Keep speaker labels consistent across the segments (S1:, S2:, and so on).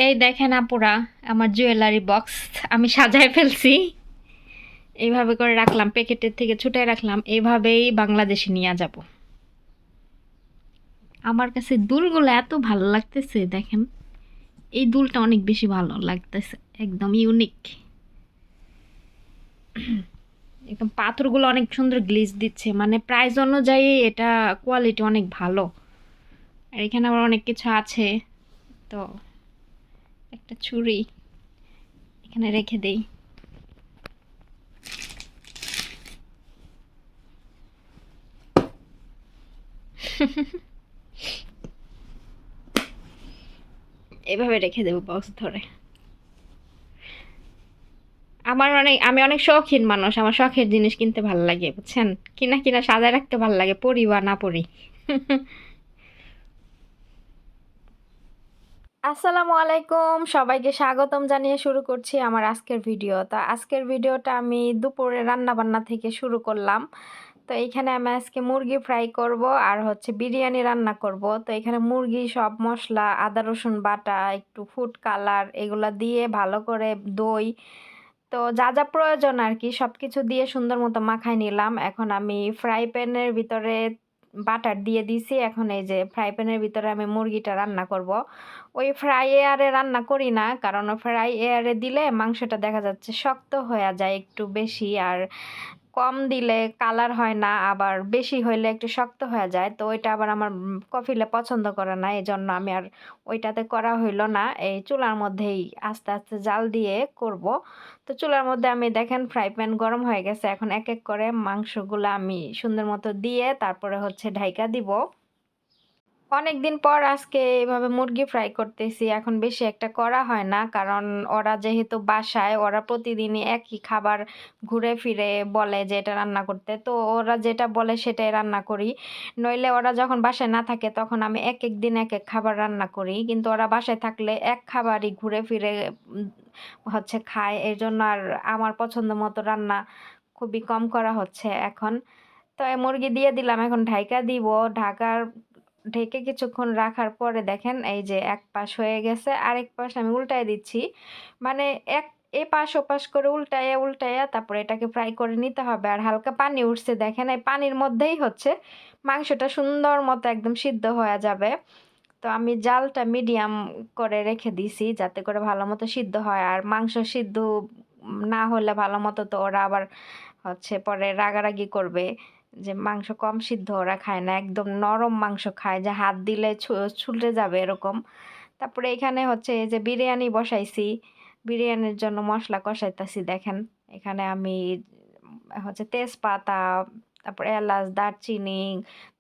S1: এই দেখেন আপুরা, আমার জুয়েলারি বক্স আমি সাজায় ফেলছি। এইভাবে করে রাখলাম, প্যাকেটের থেকে ছুটায় রাখলাম, এইভাবেই বাংলাদেশে নিয়ে যাব। আমার কাছে দুলগুলো এত ভালো লাগতেছে, দেখেন এই দুলটা অনেক বেশি ভালো লাগতেছে, একদম ইউনিক। একদম পাথরগুলো অনেক সুন্দর গ্লিজ দিচ্ছে, মানে প্রাইস অনুযায়ী এটা কোয়ালিটি অনেক ভালো। আর এখানে আবার অনেক কিছু আছে। তো একটা ছুরি এখানে রেখে দেই। এভাবে রেখে দেবো বক্স ধরে। আমি অনেক শৌখিন মানুষ, আমার শখের জিনিস কিনতে ভালো লাগে, বুঝছেন? কিনা কিনা সাজায় রাখতে ভালো লাগে, পরি বা না পরি। আসসালামু আলাইকুম, সবাইকে স্বাগতম জানিয়ে শুরু করছি আমার আজকের ভিডিও। তো আজকের ভিডিওটা আমি দুপুরে রান্না বান্না থেকে শুরু করলাম। তো এইখানে আমি আজকে মুরগি ফ্রাই করব আর হচ্ছে বিরিয়ানি রান্না করব। তো এখানে মুরগি সব মশলা, আদা রসুন বাটা, একটু ফুড কালার এগুলা দিয়ে ভালো করে দই, তো যা যা প্রয়োজন আর কি সব কিছু দিয়ে সুন্দর মতো মাখায় নিলাম। এখন আমি ফ্রাই প্যানের ভিতরে বাটার দিয়ে দিছি। এখন এই যে ফ্রাই প্যানের ভিতরে আমি মুরগিটা রান্না করব। ওই ফ্রাই এয়ারে রান্না করি না, কারণ ফ্রাই এয়ারে দিলে মাংসটা দেখা যাচ্ছে শক্ত হয়ে যায় একটু বেশি, আর কম দিলে কালার হয় না, আবার বেশি হইলে একটু শক্ত হয়ে যায়। তো ওইটা আবার আমার কফিলে পছন্দ করে না, এই জন্য আমি আর ওইটাতে করা হইলো না। এই চুলার মধ্যেই আস্তে আস্তে জাল দিয়ে করব। তো চুলার মধ্যে আমি দেখেন ফ্রাই প্যান গরম হয়ে গেছে। এখন এক এক করে মাংসগুলো আমি সুন্দর মতো দিয়ে তারপরে হচ্ছে ঢাইকা দিব। অনেকদিন পর আজকে এভাবে মুরগি ফ্রাই করতেছি। এখন বেশি একটা করা হয় না, কারণ ওরা যেহেতু বাসায়, ওরা প্রতিদিনই একই খাবার ঘুরে ফিরে বলে যে এটা রান্না করতে, তো ওরা যেটা বলে সেটাই রান্না করি। নইলে ওরা যখন বাসায় না থাকে তখন আমি এক এক দিন এক এক খাবার রান্না করি, কিন্তু ওরা বাসায় থাকলে এক খাবারই ঘুরে ফিরে উম, হচ্ছে খায়। এর জন্য আর আমার পছন্দ মতো রান্না খুবই কম করা হচ্ছে এখন। তো এই মুরগি দিয়ে দিলাম, এখন ঢাইকা দিব। ঢাকার ঢেকে কিছুক্ষণ রাখার পরে দেখেন এই যে এক পাশ হয়ে গেছে, আরেক পাশ আমি উল্টায় দিচ্ছি। মানে এক এপাশ ওপাশ করে উল্টাইয়া উল্টাইয়া তারপরে এটাকে ফ্রাই করে নিতে হবে। আর হালকা পানি উঠছে দেখেন, এই পানির মধ্যেই হচ্ছে মাংসটা সুন্দর মতো একদম সিদ্ধ হয়ে যাবে। তো আমি জালটা মিডিয়াম করে রেখে দিছি যাতে করে ভালো মতো সিদ্ধ হয়। আর মাংস সিদ্ধ না হলে ভালো মতো তো ওরা আবার হচ্ছে পরে রাগারাগি করবে যে মাংস কম সিদ্ধ ওরা খায় না, একদম নরম মাংস খায়, যে হাত দিলে ছুটে যাবে এরকম। তারপরে এখানে হচ্ছে এই যে বিরিয়ানি বসাইছি, বিরিয়ানির জন্য মশলা কষাইতেছি দেখেন। এখানে আমি হচ্ছে তেজপাতা, তারপরে এলাচ, দারচিনি,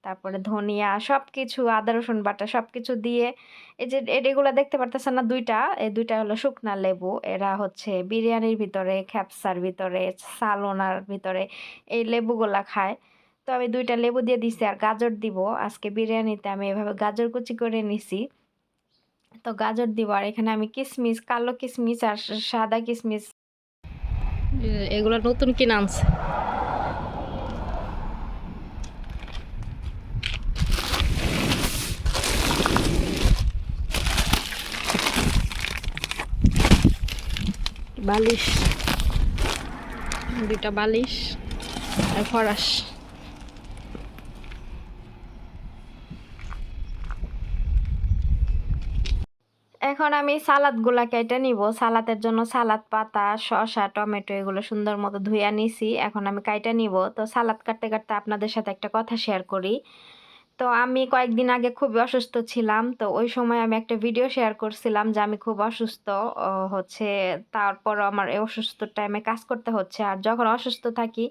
S1: তারপরে ধনিয়া সব কিছু, আদা রসুন বাটা সব কিছু দিয়ে, এই যে এগুলো দেখতে পারতেছেন না দুইটা, এই দুইটা হলো শুকনা লেবু। এরা হচ্ছে বিরিয়ানির ভিতরে, খ্যাপসার ভিতরে, সালোনার ভিতরে এই লেবুগুলা খায়। তো আমি দুইটা লেবু দিয়ে দিছি, আর গাজর দিব। আজকে বিরিয়ানিতে আমি এভাবে গাজর কুচি করে নিছি। তো গাজর দিব, আর এখানে আমি কিশমিশ, কালো কিশমিশ আর সাদা কিশমিশ এগুলো নতুন কিনে আনছে। বালিশ, দুইটা বালিশ আর ফরাস। এখন আমি সালাদগুলা কেটে নিব। সালাদের জন্য সালাদ পাতা, শসা, টমেটো এগুলো সুন্দর মতো ধুইয়া নিছি। এখন আমি কাইটা নিব। তো সালাদ কাটতে কাটতে আপনাদের সাথে একটা কথা শেয়ার করি। তো আমি কয়েকদিন আগে খুবই অসুস্থ ছিলাম। তো ওই সময় আমি একটা ভিডিও শেয়ার করছিলাম যে আমি খুব অসুস্থ হচ্ছে। তারপর আমার এই অসুস্থ টাইমে কাজ করতে হচ্ছে, আর যখন অসুস্থ থাকি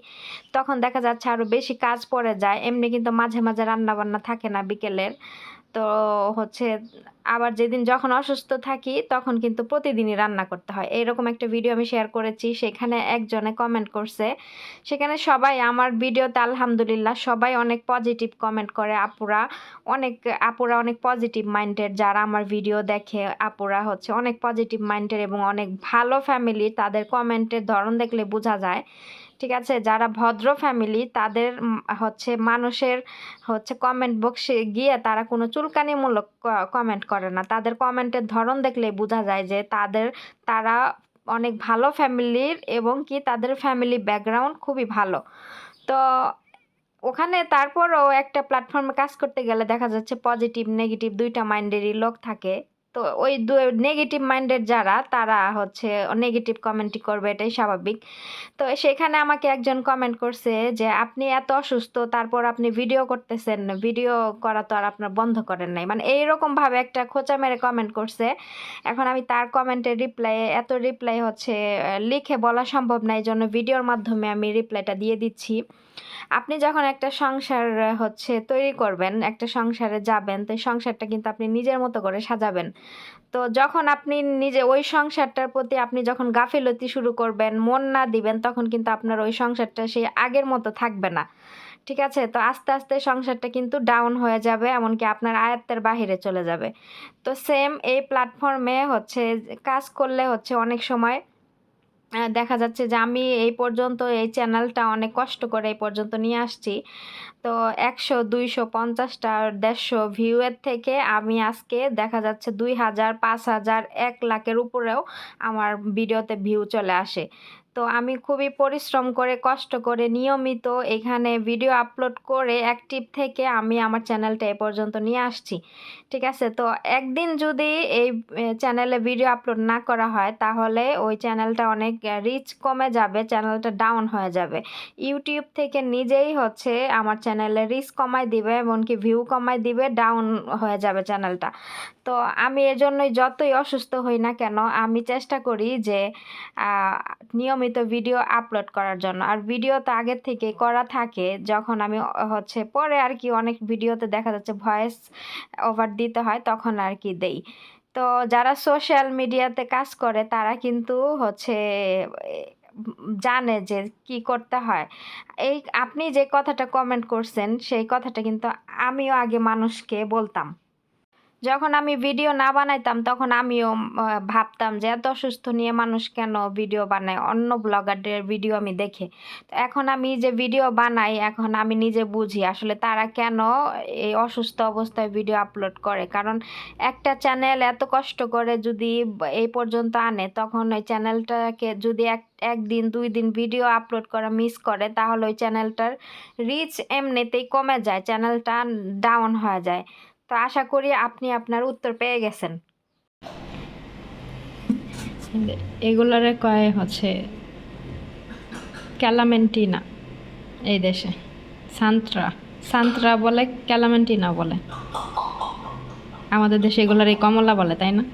S1: তখন দেখা যাচ্ছে আরো বেশি কাজ পড়ে যায়। এমনি কিন্তু মাঝে মাঝে রান্না বান্না থাকে না বিকেলের। তো হচ্ছে আবার যেদিন যখন অসুস্থ থাকি তখন কিন্তু প্রতিদিনই রান্না করতে হয়। এইরকম একটা ভিডিও আমি শেয়ার করেছি, সেখানে একজনে কমেন্ট করছে। সেখানে সবাই আমার ভিডিওতে আলহামদুলিল্লাহ সবাই অনেক পজিটিভ কমেন্ট করে। অনেক আপুরা অনেক পজিটিভ মাইন্ডের, যারা আমার ভিডিও দেখে আপুরা হচ্ছে অনেক পজিটিভ মাইন্ডের এবং অনেক ভালো ফ্যামিলি। তাদের কমেন্টের ধরন দেখলে বোঝা যায় ঠিক আছে, যারা ভদ্র ফ্যামিলি তাদের হচ্ছে মানুষের হচ্ছে কমেন্ট বক্সে গিয়ে তারা কোনো চুলকানিমূলক কমেন্ট করে না। তাদের কমেন্টের ধরন দেখলেই বোঝা যায় যে তারা অনেক ভালো ফ্যামিলির এবং কি তাদের ফ্যামিলি ব্যাকগ্রাউন্ড খুবই ভালো। তো ওখানে তারপরও একটা প্ল্যাটফর্মে কাজ করতে গেলে দেখা যাচ্ছে পজিটিভ নেগেটিভ দুইটা মাইন্ডেরই লোক থাকে। তো ওই নেগেটিভ মাইন্ডের যারা তারা হচ্ছে নেগেটিভ কমেন্টই করবে, এটাই স্বাভাবিক। তো সেখানে আমাকে একজন কমেন্ট করছে যে আপনি এত অসুস্থ তারপর আপনি ভিডিও করতেছেন, ভিডিও করা তো আর আপনার বন্ধ করেন নাই, মানে এইরকম ভাবে একটা খোঁচা মেরে কমেন্ট করছে। এখন আমি তার কমেন্টের রিপ্লাই হচ্ছে লিখে বলা সম্ভব না, এই জন্য ভিডিওর মাধ্যমে আমি রিপ্লাইটা দিয়ে দিচ্ছি। আপনি যখন একটা সংসার হচ্ছে তৈরি করবেন, একটা সংসারে যাবেন, তো এই সংসারটা কিন্তু আপনি নিজের মতো করে সাজাবেন। তো যখন আপনি নিজে ওই সংসারটার প্রতি আপনি যখন গাফিলতি শুরু করবেন, মন না দিবেন, তখন কিন্তু আপনার ওই সংসারটা সেই আগের মতো থাকবে না। ঠিক আছে, তো আস্তে আস্তে সংসারটা কিন্তু ডাউন হয়ে যাবে, এমনকি আপনার আয়ত্তের বাহিরে চলে যাবে। তো সেম এই প্ল্যাটফর্মে হচ্ছে কাজ করলে হচ্ছে অনেক সময় দেখা যাচ্ছে যে আমি এই পর্যন্ত এই চ্যানেলটা অনেক কষ্ট করে এই পর্যন্ত নিয়ে আসছি। তো 100, 200, 50টা, 150 ভিউয়ের থেকে আমি আজকে দেখা যাচ্ছে 2000, 5000, 1 লাখের উপরেও আমার ভিডিওতে ভিউ চলে আসে। তো আমি খুবই পরিশ্রম করে কষ্ট করে নিয়মিত এখানে ভিডিও আপলোড করে অ্যাক্টিভ থেকে আমি আমার চ্যানেলটা এ পর্যন্ত নিয়ে আসছি। ঠিক আছে, তো একদিন যদি এই চ্যানেলে ভিডিও আপলোড না করা হয় তাহলে ওই চ্যানেলটা অনেক রিচ কমে যাবে, চ্যানেলটা ডাউন হয়ে যাবে। ইউটিউব থেকে নিজেই হচ্ছে আমার চ্যানেলে রিচ কমায় দিবে, এমনকি ভিউ কমায় দিবে, ডাউন হয়ে যাবে চ্যানেলটা। তো আমি এজন্যই যতই অসুস্থ হই না কেন আমি চেষ্টা করি যে নিয়মিত ভিডিও আপলোড করার জন্য। আর ভিডিও তো আগের থেকেই করা থাকে, যখন আমি হচ্ছে পরে আর কি অনেক ভিডিওতে দেখা যাচ্ছে ভয়েস ওভার দিতে হয় তখন আর কি দেই। তো যারা সোশ্যাল মিডিয়াতে কাজ করে তারা কিন্তু হচ্ছে জানে যে কি করতে হয়। এই আপনি যে কথাটা কমেন্ট করছেন সেই কথাটা কিন্তু আমিও আগে মানুষকে বলতাম। যখন আমি ভিডিও না বানাইতাম তখন আমিও ভাবতাম যে এত অসুস্থ নিয়ে মানুষ কেন ভিডিও বানায়, অন্য ব্লগারদের ভিডিও আমি দেখে। তো এখন আমি যে ভিডিও বানাই এখন আমি নিজে বুঝি আসলে তারা কেন এই অসুস্থ অবস্থায় ভিডিও আপলোড করে। কারণ একটা চ্যানেল এত কষ্ট করে যদি এই পর্যন্ত আনে, তখন ওই চ্যানেলটাকে যদি একদিন 2 দিন ভিডিও আপলোড করা মিস করে তাহলে ওই চ্যানেলটার রিচ এমনিতেই কমে যায়, চ্যানেলটা ডাউন হয়ে যায়। তো আশা করি আপনি আপনার উত্তর পেয়ে গেছেন। এগুলোরে কয় হচ্ছে ক্যালামেন্টিনা এই দেশে, সান্ত্রা বলে, ক্যালামেন্টিনা বলে। আমাদের দেশে এগুলোর এই কমলা বলে, তাই না?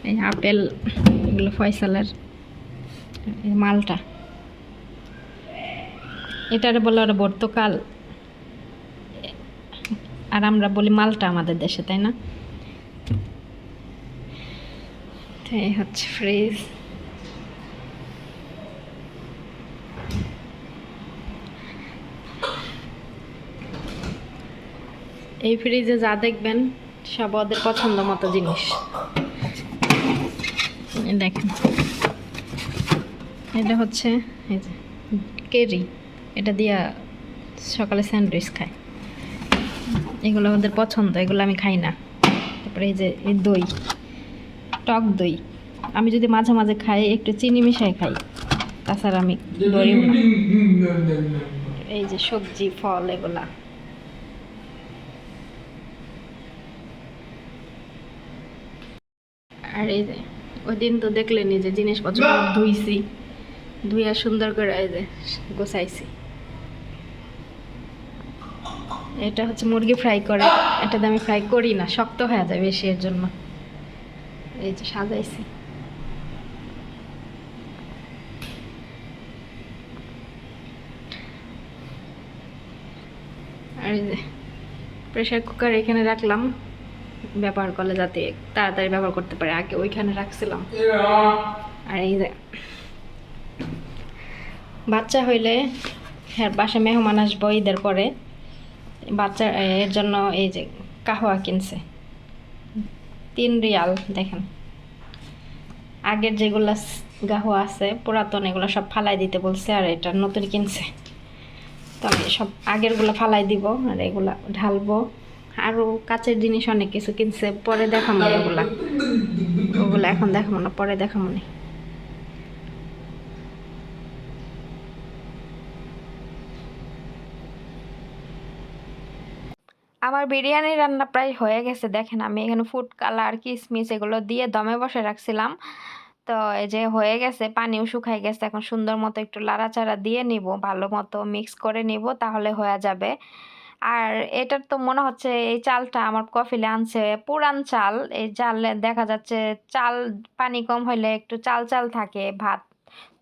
S1: এই আপেল এগুলো ফয়সালের, মালটা এটারে বলে ওরা পর্তুগাল, আর আমরা বলি মালটা আমাদের দেশে, তাই না? এই হচ্ছে ফ্রিজ। এই ফ্রিজে যা দেখবেন সব ওদের পছন্দ মতো জিনিস। দেখেন, এটা হচ্ছে এই যে কেরি, এটা দিয়া সকালে স্যান্ডউইচ খায়। এগুলো ওদের পছন্দ, এগুলো আমি খাই না। তারপরে এই যে এই দই, টক দই আমি যদি মাঝে মাঝে খাই একটু চিনি মিশাই খাই, তাছাড়া আমি ধরিও না। এই যে সবজি ফল এগুলা। আর এই যে ওই দিন তো দেখলেনি যে জিনিসপত্র ধুইছি, ধুইয়া সুন্দর করে এই যে গোছাইছি। এটা হচ্ছে মুরগি ফ্রাই করে, এটাতে আমি ফ্রাই করি না, শক্ত হয়ে যায় বেশি, এর জন্য এই যে সাজাইছি। আর এই যে প্রেসার কুকার এখানে রাখলাম ব্যবহার করলে যাতে তাড়াতাড়ি ব্যবহার করতে পারে, আগে ওইখানে রাখছিলাম। আর এই যে বাচ্চা হইলে হ্যাঁ বাসায় মেহমান আসবো ঈদের পরে, বাচ্চা এর জন্য এই যে কাহওয়া কিনছে 3 রিয়াল, দেখেন আগের যেগুলা গাহওয়া আছে পুরাতন এগুলো সব ফালাই দিতে বলছে, আর এটা নতুন কিনছে। তো আমি সব আগেরগুলো ফালাই দিব আর এগুলা ঢালবো। আরও কাচের জিনিস অনেক কিছু কিনছে, পরে দেখাবো না ওগুলা, ওগুলো এখন দেখাবো না, পরে দেখাবো না। আমার বিরিয়ানি রান্না প্রায় হয়ে গেছে। দেখেন আমি এখানে ফুড কালার কিশমিশ এগুলো দিয়ে দমে বসে রাখছিলাম। তো এই যে হয়ে গেছে, পানিও শুকাই গেছে। এখন সুন্দর মতো একটু লাড়াচাড়া দিয়ে নিব, ভালো মতো মিক্স করে নিব, তাহলে হয়ে যাবে। আর এটার তো মনে হচ্ছে এই চালটা আমার কফিলে আনছে পুরান চাল। এই চালে দেখা যাচ্ছে চাল পানি কম হইলে একটু চাল চাল থাকে, ভাত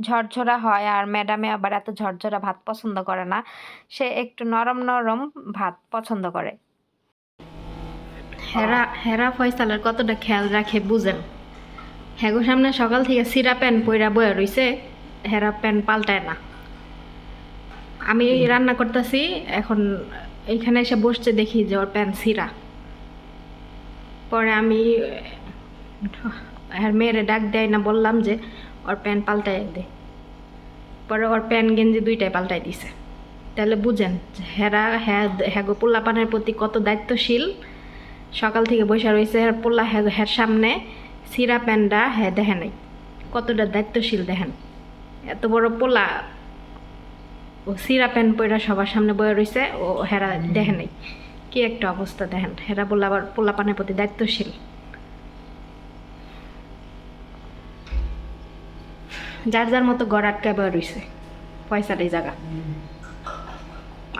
S1: ঝরঝরা হয়। আর ম্যাডামে আবার এত ঝরঝরা ভাত পছন্দ করে না, সে একটু নরম নরম ভাত পছন্দ করে। হেরা হেরা ফয়সালের কতটা খেয়াল রাখে বুঝেন। হ্যাগো সামনে সকাল থেকে সিরা প্যান্ট পইরা বয়ে রইছে, হেরা প্যান্ট পাল্টায় না। আমি রান্না করতেছি, এখন এইখানে এসে বসছে, দেখি যে ওর প্যান্ট সিরা। পরে আমি আর মেয়েরে ডাক দেয় না, বললাম যে ওর প্যান্ট পাল্টাই দে। পরে ওর প্যান্ট গেঞ্জি দুইটাই পাল্টাই দিছে। তাহলে বুঝেন হেরা হ্যাগো পোল্লাপানের প্রতি কত দায়িত্বশীল। সকাল থেকে বসে রয়েছে পোল্লা হ্যার সামনে সিরা প্যান্ডা হ্যাঁ দেখে নাই, কতটা দায়িত্বশীল দেখেন। এত বড় পোলা ও সিরা প্যান্ট পরে সবার সামনে বয়ে রয়েছে, ও হেরা দেখে নাই। কি একটা অবস্থা দেখেন, হেরা বললে আবার পোলা পানের প্রতি দায়িত্বশীল। যার যার মতো ঘর আটকায় বয়ে রয়েছে, পয়সার এই জায়গা।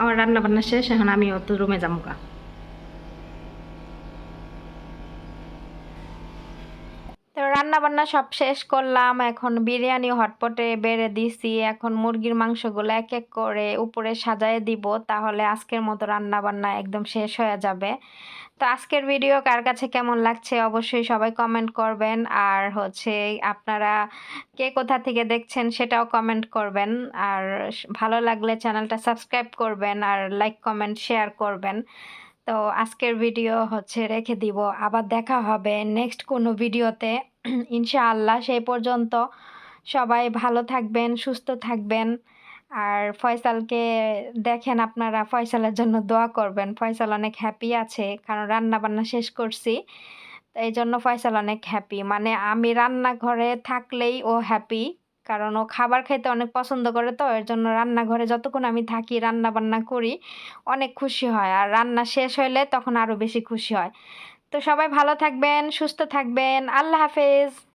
S1: আমার রান্না বান্না শেষ, এখন আমি অত রুমে যামুকা। তো রান্না বান্না সব শেষ করলাম, এখন বিরিয়ানি হটপটে বেড়ে দিছি। এখন মুরগির মাংসগুলো এক এক করে উপরে সাজায় দিব, তাহলে আজকের মতো রান্না বান্না একদম শেষ হয়ে যাবে। তো আজকের ভিডিও কার কাছে কেমন লাগছে অবশ্যই সবাই কমেন্ট করবেন। আর হচ্ছে আপনারা কে কোথা থেকে দেখছেন সেটাও কমেন্ট করবেন। আর ভালো লাগলে চ্যানেলটা সাবস্ক্রাইব করবেন, আর লাইক কমেন্ট শেয়ার করবেন। তো আজকের ভিডিও হচ্ছে রেখে দিব, আবার দেখা হবে নেক্সট কোনো ভিডিওতে ইনশাআল্লাহ। সেই পর্যন্ত সবাই ভালো থাকবেন, সুস্থ থাকবেন। আর ফয়সালকে দেখেন, আপনারা ফয়সালের জন্য দোয়া করবেন। ফয়সাল অনেক হ্যাপি আছে, কারণ রান্না বান্না শেষ করছি। তো এই জন্য ফয়সাল অনেক হ্যাপি, মানে আমি রান্নাঘরে থাকলেই ও হ্যাপি। কারণ ও খাবার খেতে অনেক পছন্দ করে, তো এর জন্য রান্নাঘরে যতক্ষণ আমি থাকি রান্না বান্না করি অনেক খুশি হয়। আর রান্না শেষ হইলে তখন আরও বেশি খুশি হয়। তো সবাই ভালো থাকবেন, সুস্থ থাকবেন। আল্লাহ হাফেজ।